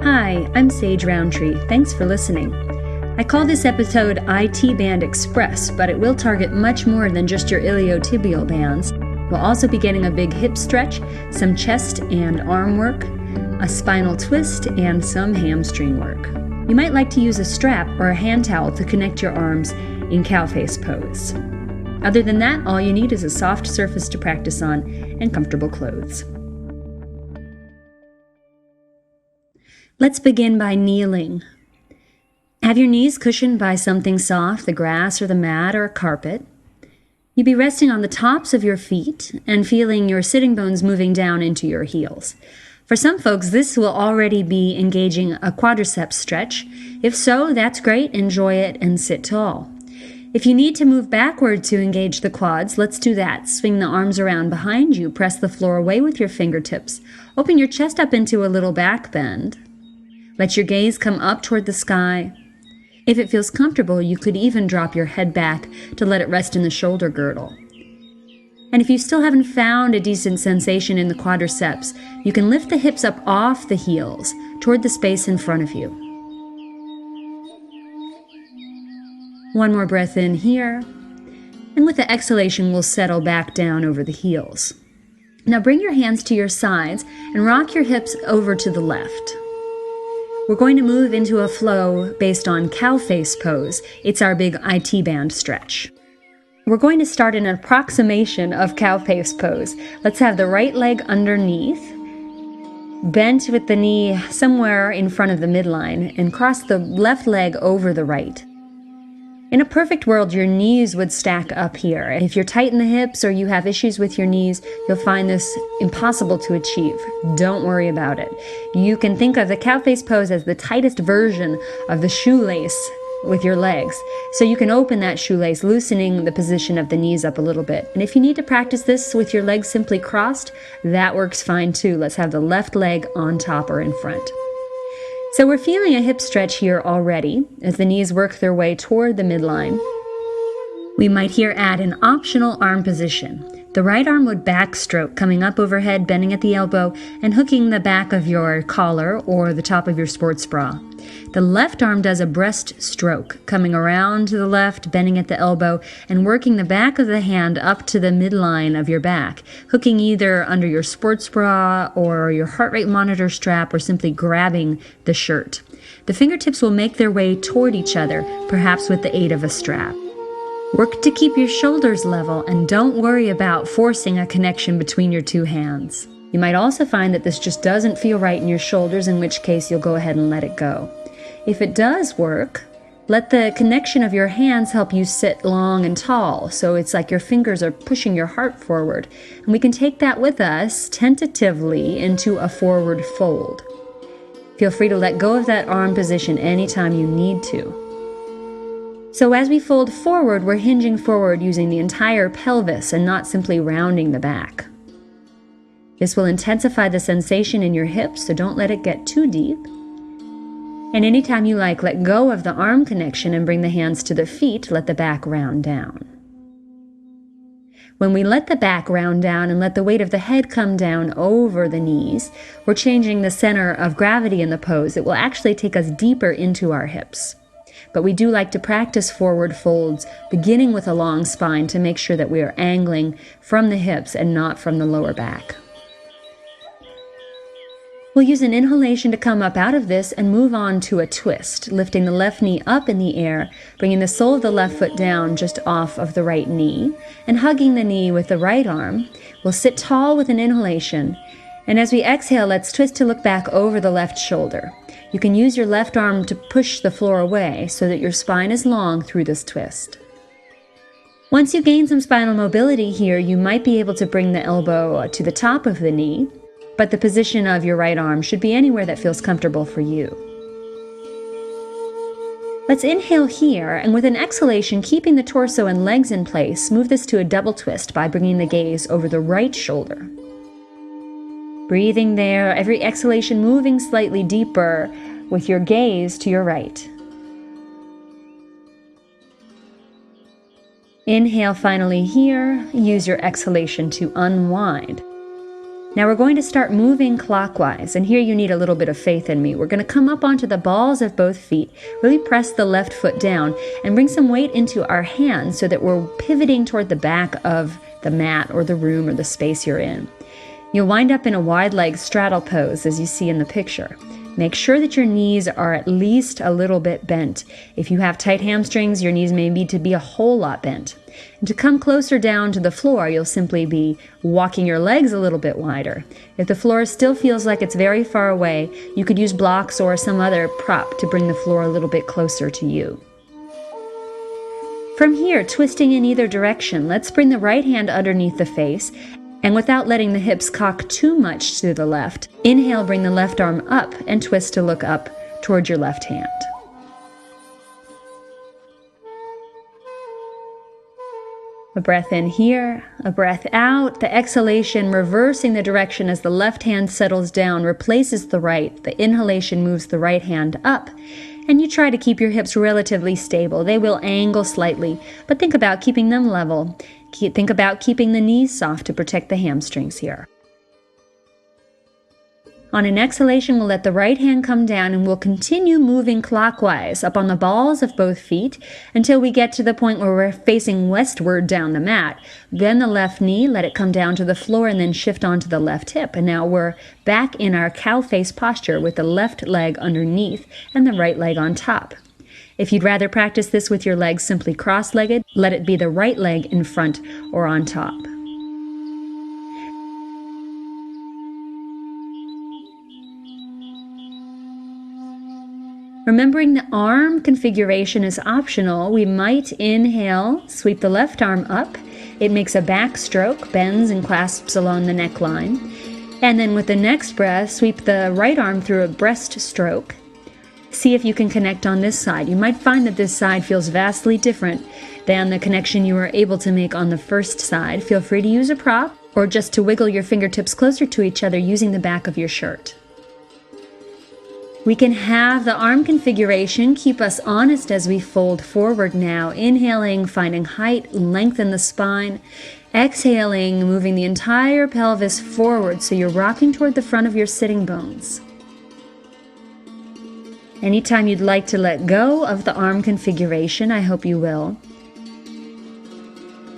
Hi, I'm Sage Rountree. Thanks for listening. I call this episode IT Band Express, but it will target much more than just your iliotibial bands. We'll also be getting a big hip stretch, some chest and arm work, a spinal twist, and some hamstring work. You might like to use a strap or a hand towel to connect your arms in cow face pose. Other than that, all you need is a soft surface to practice on and comfortable clothes. Let's begin by kneeling. Have your knees cushioned by something soft, the grass or the mat or a carpet. You'd be resting on the tops of your feet and feeling your sitting bones moving down into your heels. For some folks, this will already be engaging a quadriceps stretch. If so, that's great. Enjoy it and sit tall. If you need to move backward to engage the quads, let's do that. Swing the arms around behind you. Press the floor away with your fingertips. Open your chest up into a little back bend. Let your gaze come up toward the sky. If it feels comfortable, you could even drop your head back to let it rest in the shoulder girdle. And if you still haven't found a decent sensation in the quadriceps, you can lift the hips up off the heels toward the space in front of you. One more breath in here, and with the exhalation, we'll settle back down over the heels. Now bring your hands to your sides and rock your hips over to the left. We're going to move into a flow based on cow face pose. It's our big IT band stretch. We're going to start an approximation of cow face pose. Let's have the right leg underneath, bent with the knee somewhere in front of the midline, and cross the left leg over the right. In a perfect world, your knees would stack up here. If you're tight in the hips or you have issues with your knees, you'll find this impossible to achieve. Don't worry about it. You can think of the cow face pose as the tightest version of the shoelace with your legs. So you can open that shoelace, loosening the position of the knees up a little bit. And if you need to practice this with your legs simply crossed, that works fine too. Let's have the left leg on top or in front. So we're feeling a hip stretch here already as the knees work their way toward the midline. We might here add an optional arm position. The right arm would backstroke, coming up overhead, bending at the elbow, and hooking the back of your collar or the top of your sports bra. The left arm does a breast stroke, coming around to the left, bending at the elbow, and working the back of the hand up to the midline of your back, hooking either under your sports bra or your heart rate monitor strap or simply grabbing the shirt. The fingertips will make their way toward each other, perhaps with the aid of a strap. Work to keep your shoulders level and don't worry about forcing a connection between your two hands. You might also find that this just doesn't feel right in your shoulders, in which case you'll go ahead and let it go. If it does work, let the connection of your hands help you sit long and tall, so it's like your fingers are pushing your heart forward. And we can take that with us tentatively into a forward fold. Feel free to let go of that arm position anytime you need to. So as we fold forward, we're hinging forward using the entire pelvis and not simply rounding the back. This will intensify the sensation in your hips, so don't let it get too deep. And anytime you like, let go of the arm connection and bring the hands to the feet, let the back round down. When we let the back round down and let the weight of the head come down over the knees, we're changing the center of gravity in the pose. It will actually take us deeper into our hips. But we do like to practice forward folds, beginning with a long spine to make sure that we are angling from the hips and not from the lower back. We'll use an inhalation to come up out of this and move on to a twist, lifting the left knee up in the air, bringing the sole of the left foot down just off of the right knee, and hugging the knee with the right arm. We'll sit tall with an inhalation, and as we exhale, let's twist to look back over the left shoulder. You can use your left arm to push the floor away so that your spine is long through this twist. Once you gain some spinal mobility here, you might be able to bring the elbow to the top of the knee, but the position of your right arm should be anywhere that feels comfortable for you. Let's inhale here, and with an exhalation, keeping the torso and legs in place, move this to a double twist by bringing the gaze over the right shoulder. Breathing there, every exhalation moving slightly deeper with your gaze to your right. Inhale finally here. Use your exhalation to unwind. Now we're going to start moving clockwise, and here you need a little bit of faith in me. We're going to come up onto the balls of both feet, really press the left foot down, and bring some weight into our hands so that we're pivoting toward the back of the mat or the room or the space you're in. You'll wind up in a wide leg straddle pose as you see in the picture. Make sure that your knees are at least a little bit bent. If you have tight hamstrings, your knees may need to be a whole lot bent. And to come closer down to the floor, you'll simply be walking your legs a little bit wider. If the floor still feels like it's very far away, you could use blocks or some other prop to bring the floor a little bit closer to you. From here, twisting in either direction, let's bring the right hand underneath the face, and without letting the hips cock too much to the left, inhale, bring the left arm up and twist to look up toward your left hand. A breath in here, a breath out. The exhalation reversing the direction as the left hand settles down, replaces the right. The inhalation moves the right hand up. And you try to keep your hips relatively stable. They will angle slightly, but think about keeping them level. Think about keeping the knees soft to protect the hamstrings here. On an exhalation, we'll let the right hand come down and we'll continue moving clockwise up on the balls of both feet until we get to the point where we're facing westward down the mat. Then the left knee, let it come down to the floor and then shift onto the left hip. And now we're back in our cow face posture with the left leg underneath and the right leg on top. If you'd rather practice this with your legs simply cross-legged, let it be the right leg in front or on top. Remembering the arm configuration is optional, we might inhale, sweep the left arm up. It makes a back stroke, bends and clasps along the neckline. And then with the next breath, sweep the right arm through a breast stroke. See if you can connect on this side. You might find that this side feels vastly different than the connection you were able to make on the first side. Feel free to use a prop or just to wiggle your fingertips closer to each other using the back of your shirt. We can have the arm configuration keep us honest as we fold forward now. Inhaling, finding height, lengthen the spine. Exhaling, moving the entire pelvis forward so you're rocking toward the front of your sitting bones. Anytime you'd like to let go of the arm configuration, I hope you will.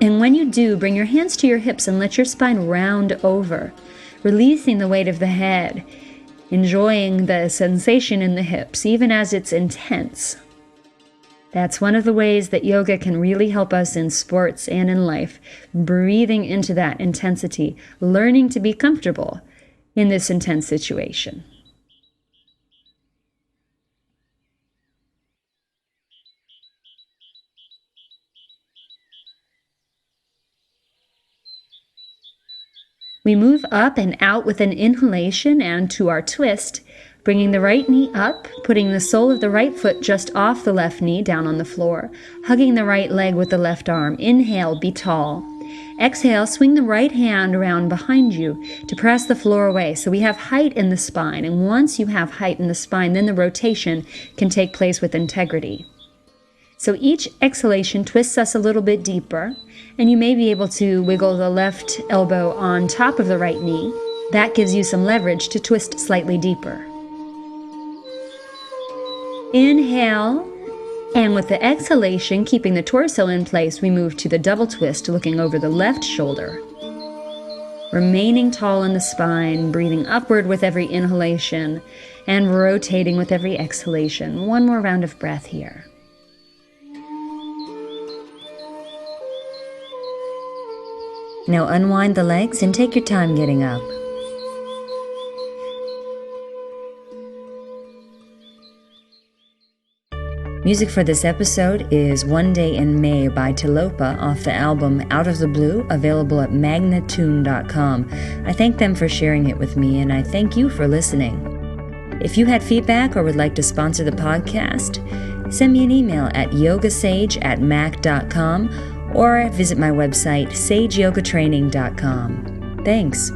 And when you do, bring your hands to your hips and let your spine round over, releasing the weight of the head. Enjoying the sensation in the hips, even as it's intense. That's one of the ways that yoga can really help us in sports and in life, breathing into that intensity, learning to be comfortable in this intense situation. We move up and out with an inhalation and to our twist, bringing the right knee up, putting the sole of the right foot just off the left knee down on the floor, hugging the right leg with the left arm. Inhale, be tall. Exhale, swing the right hand around behind you to press the floor away so we have height in the spine. And once you have height in the spine, then the rotation can take place with integrity. So each exhalation twists us a little bit deeper, and you may be able to wiggle the left elbow on top of the right knee. That gives you some leverage to twist slightly deeper. Inhale, and with the exhalation, keeping the torso in place, we move to the double twist, looking over the left shoulder. Remaining tall in the spine, breathing upward with every inhalation, and rotating with every exhalation. One more round of breath here. Now unwind the legs and take your time getting up. Music for this episode is One Day in May by Tilopa off the album Out of the Blue, available at magnatune.com. I thank them for sharing it with me, and I thank you for listening. If you had feedback or would like to sponsor the podcast, send me an email at yogasage@mac.com or visit my website sageyogatraining.com. Thanks.